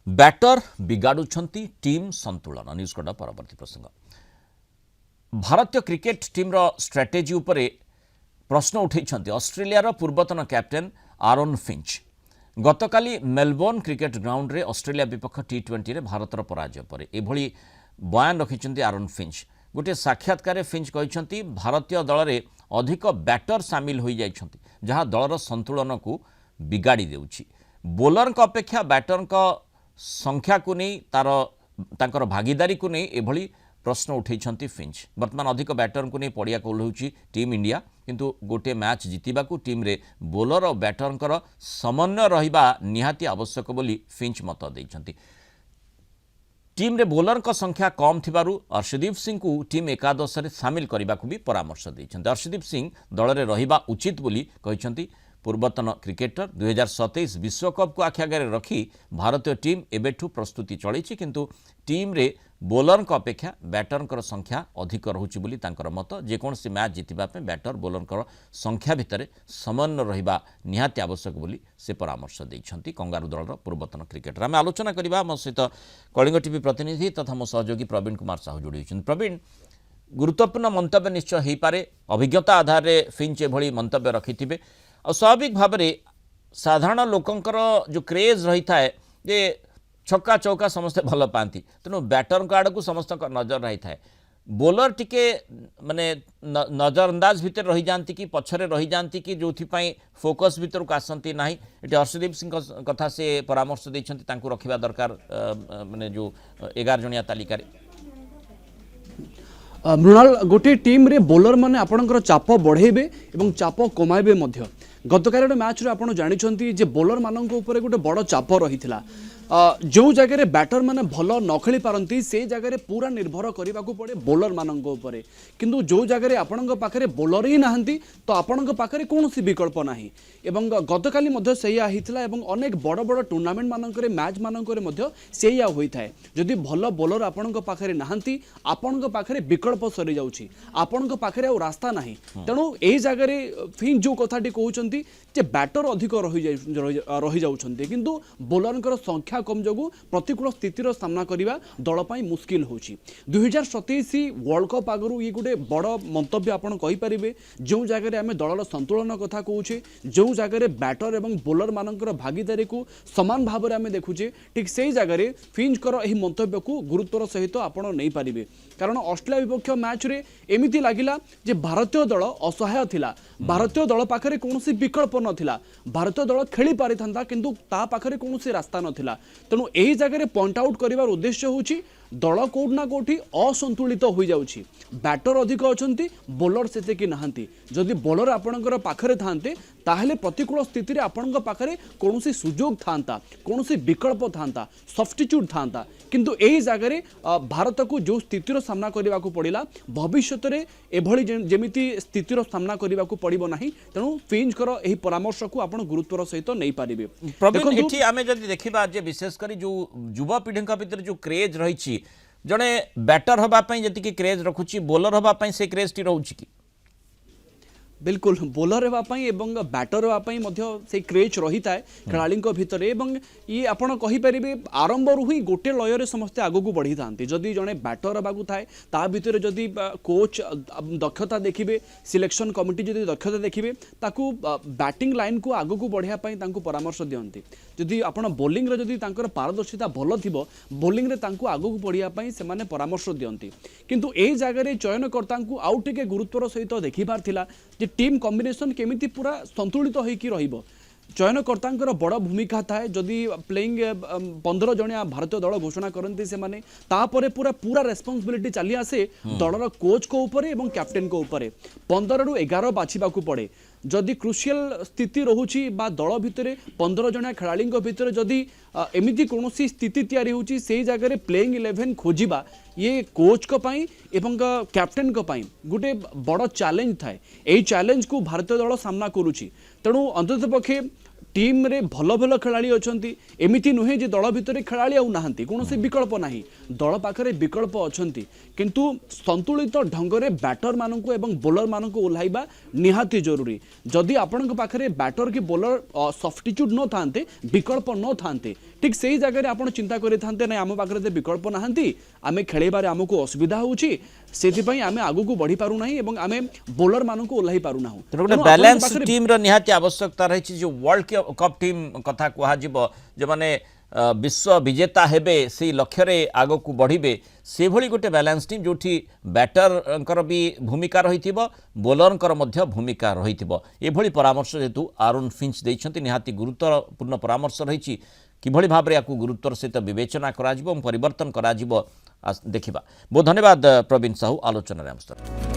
batter बिगाड़ुछंती team संतुलन news कड़ा परवर्ती प्रसंग भारतीय क्रिकेट टीम रो स्ट्रेटेजी उपरे प्रश्न उठाई ऑस्ट्रेलिया पूर्वतन कैप्टेन आरोन फिंच गतकाली मेलबोर्न क्रिकेट ग्राउंड रे ऑस्ट्रेलिया विपक्ष टी20 रे भारतर पराजय पर एभली बयान रखिंट आरोन फिंच गोटे साक्षात्कार फिंच कहते भारतीय दल में अधिक बैटर सामिल हो जाइछंती जहां दलर संतुलन को बिगाड़ी देउछि बोलर अपेक्षा बैटर संख्या को नहीं तार भागीदारी को नहीं एभली प्रश्न उठाई फिंच बर्तमान अधिक बैटर को नहीं पड़िया को ओह्लौछि टीम इंडिया किंतु गोटे मैच जितवा टीम रे बोलर और बैटर समन्वय रहिबा निहाती आवश्यक बोली फिंच मत देइछंती टीम रे बोलर संख्या कम थिबारु अर्शदीप सिंह को टीम एकादश रे सामिल करने को भी परामर्श देइछंती अर्शदीप सिंह दल रे रहिबा उचित बोली कहिछंती पूर्वतन क्रिकेटर 2027 विश्वकप को आखि आगे रखी भारतीय टीम एबेठू प्रस्तुति चली किंतु टीम रे बोलर अपेक्षा बैटर संख्या अधिक रोचे बोली तांकर मत जेकोसी मैच जितवा बैटर बोलर संख्या भितर समन्वय रहिबा निहाती आवश्यक बोली से परामर्श देइछंती कंगारू दलर पूर्वतन क्रिकेटर आम आलोचना करबा मो सहित कलिंग टीवी प्रतिनिधि तथा मो सहयोगी प्रवीण कुमार साहू जोड़ी प्रवीण गुरुत्वपूर्ण मंतव्य निश्चय हो पारे अभिज्ञता आधार रे फिंच एभली मंतव्य रखिथिबे और स्वाभाविक भाव में साधारण लोकंकर जो क्रेज रही था जे छक्का चौका समस्ते भल पाती तेणु बैटर आड़ को समस्त नजर रही था बोलर टिके माने नजरअंदाज भितर रही जाती कि पछरे रही जाती कि जो फोकस भितर को आसती ना ये हर्षदीप सिंह कथा से परामर्श देते रखा दरकार माने जो 11 जणिया तालिका मृणाल गोटे टीम रे बोलर माने आपणकर चाप बढ़ेबे एवं चाप कमाइबे मध्य गतकाल मैच रे आपण जानिछंती जे बोलर मानक ऊपर गोटे बड़ चाप रही जो जगह बैटर माने भल न खेली पारती से जगह पूरा निर्भर करने को पड़े बोलर मानक ऊपर किंतु जो जगह आपण पाखे बोलर ही नहांती तो आपण पाखे कौन विकल्प ना एवं गतकाली एवं अनेक बड़ बड़ टूर्नामेंट मानक मैच मानक से होता है जदि भल बोलर आपण पाखे नहांती आपण पाखे विकल्प सरी जाउछि आपण पाखे आ रास्ता ना तेणु यही जगह फिंच जो कथाटी कहते जे बैटर अधिक रही जाउछंती किंतु बोलर संख्या कम जो प्रतिकूल स्थितिर सामना करने दलपाई मुस्किल हो 2027 वर्ल्ड कप आगु ये गोटे बड़ मंतव्य आपड़ कहींपारे जो जगह आम दलर संतुलन कथा कहे जो जगह बैटर और बोलर मानकर भागीदारी को समान भाव में आम देखुचे ठीक से जगह फिंचकर यह मंतव्य को गुरुत्वर सहित आपड़ नहीं पारे कारण ऑस्ट्रेलिया विपक्ष मैच रे एमती लगिला जे भारतीय दल असहाय थिला भारतीय दल पाखरे कौन विकल्प नथिला भारतीय दल खेली पारि थांता किंतु ता पाखरे कौन रास्ता नथिला तेणु यही जगह पॉइंट आउट करिवार उद्देश्य होची दल कोड ना कोठी असंतुलित हो जाउछि बैटर अधिक अछंती बोलर सेते कि नहांती जदि बोलर आपणकर पाखरे थांते ताहले प्रतिकूल स्थिति रे आपणक पाखरे कोनोसी सुजोग थांता कोनोसी विकल्प थांता सब्स्टिट्यूट थांता किंतु एही जगह भारत को जो स्थितिर सामना करने को पड़िला भविष्य में एभली जेमिति स्थितिर सामना करने को पड़िबो नाही तेणु फिंचकर एही परामर्श को आपण गुरुत्वर सहित नहीं पारिबे प्रवीण एठी आमे जदि देखिबा जे विशेष करी जो युवा पीढ़ी भीतर जो क्रेज रही जड़े बैटर हवापाई जी क्रेज रखुची बोलर हवापाई से क्रेज टी रोची कि बिल्कुल बोलर होगापाई एवं बैटर होगापाई से क्रेज रही है खेलाड़ी भितर एवं ये आपड़ कहींपारे आरंभ ही गोटे लयर समस्ते आग को बढ़ी था जदि जड़े बैटर होगा थाए ता भितर जदि कोच दक्षता देखिए सिलेक्शन कमिटी जदि दक्षता देखिए ताकू बैटिंग लाइन को आग को बढ़ाई परामर्श दिखती जदि आप बोलिंग जदि पारदर्शिता भल थी बोलिंग आग को बढ़ाई से परामर्श दिखती किंतु यही जगह चयनकर्ता आउ टे गुरुत्वर सहित देखिबार थिला टीम कॉम्बिनेशन केमिति पूरा संतुलित होइकी रहिबो चयनकर्ता बड़ भूमिका थाए जदि प्लेइंग 15 जणिया भारतीय दल घोषणा करती से माने तापरे पूरा पूरा रेस्पॉन्सिबिलिटी चली आसे दलर कोच को ऊपर एवं कैप्टेन को ऊपर 15 रु 11 बाछिबा को पड़े जदि क्रुशियल स्थिति रोची बा दल भितर 15 जणिया खेलाड़ी भितर जदि एमिति कौनसी स्थिति तैयारी होची से जगह प्लेइंग 11 खोजिबा ये कोच को पाई एवं कैप्टेन को पाई गोटे बड़ चैलेंज थाए यही चैलेंज को भारतीय दल सामना करुची तेणु अंततः पक्षे टीम रे भल भल खेलाड़ी अछंती एमिति नुहे जे दल भितर खेलाड़ी आउ नाहंती कोनोसी विकल्प नाही दल पाखरे विकल्प अछंती किंतु संतुलित ढंग रे बैटर माननकु एवं बॉलर माननकु ओल्हाइबा निहाती जरूरी जदि आपनक पाखरे बैटर की बॉलर सब्स्टिट्यूट न थांते विकल्प न थांते ठीक सेही जगह रे आपण चिंता करि थांते नै आम पाखरे ते विकल्प नाहंती आमे खेलेबारे हमकु असुविधा होउची सेथिपई आमे आगु को बढ़ी पारु नाही एवं आमे बॉलर माननकु ओल्हाई पारु नाहु तेणु गोटे बैलेंस टीम रो निहाती आवश्यकता रही जो वर्ल्ड कप टीम कथा कह जो माने विश्व विजेता हेबे से लक्ष्य रे आगो को बढ़िबे से भली गोटे बैलेंस टीम जोठी बैटर भी भूमिका रही बोलर मध्य भूमिका रही एभली परामर्श जेतु आरुण फिंच देइछंती निहाती गुरुत्वपूर्ण परामर्श रही किभली भाव रे याकू गुरुत्वर सहित विवेचना करा परिवर्तन करा देखिबा बहुत धन्यवाद प्रवीण साहू आलोचना रे